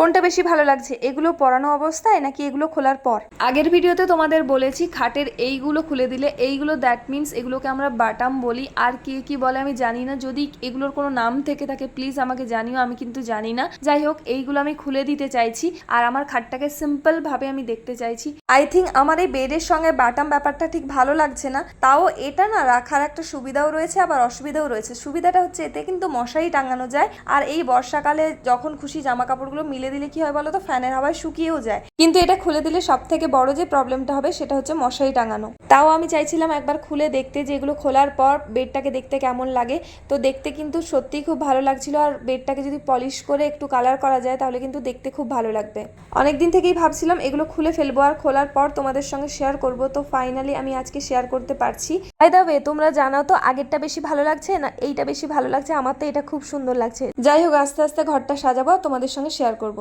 কোনটা বেশি ভালো লাগছে, এগুলো পরানো অবস্থায় নাকি এগুলো খোলার পর? আগের ভিডিওতে তোমাদের বলেছি খাটের এইগুলো খুলে দিলে, এইগুলো দ্যাট মিনস এগুলোকে আমরা বাটাম বলি, আর কে কি বলে আমি জানি না। যদি এগুলোর কোনো নাম থেকে থাকে প্লিজ আমাকে জানিও, আমি কিন্তু জানি না। যাই হোক, এইগুলো আমি খুলে দিতে চাইছি আর আমার খাটটাকে সিম্পল ভাবে আমি দেখতে চাইছি। আই থিঙ্ক আমার এই বেডের সঙ্গে বাটাম ব্যাপারটা ঠিক ভালো লাগছে না। তাও এটা না রাখার একটা সুবিধাও রয়েছে আবার অসুবিধাও রয়েছে। সুবিধাটা হচ্ছে এতে কিন্তু মশারি টাঙানো যায়, আর এই বর্ষাকালে যখন খুশি জামা কাপড়গুলো মিলে দিলে কি হয় বলো তো, ফ্যানের হাওয়ায় শুকিয়েও যায়। কিন্তু এটা খুলে দিলে সব থেকে বড় যে প্রবলেমটা হবে সেটা হচ্ছে মশারি টাঙানো। তাও আমি চাইছিলাম একবার খুলে দেখতে যে এগুলো খোলার পর বেডটাকে দেখতে কেমন লাগে। তো দেখতে কিন্তু সত্যিই খুব ভালো লাগছিল, আর বেডটাকে যদি পলিশ করে একটু কালার করা যায় তাহলে কিন্তু দেখতে খুব ভালো লাগবে। অনেকদিন থেকেই ভাবছিলাম এগুলো খুলে ফেলবো আর খোলার পর তোমাদের সঙ্গে শেয়ার করব। তো ফাইনালি আমি আজকে শেয়ার করতে পারছি। বাই দ্য ওয়ে, তোমরা জানাও তো আগেরটা বেশি ভালো লাগছে না এইটা বেশি ভালো লাগছে? আমার তো এটা খুব সুন্দর লাগছে। যাই হোক, আস্তে আস্তে ঘরটা সাজাবো, তোমাদের সঙ্গে শেয়ার করব।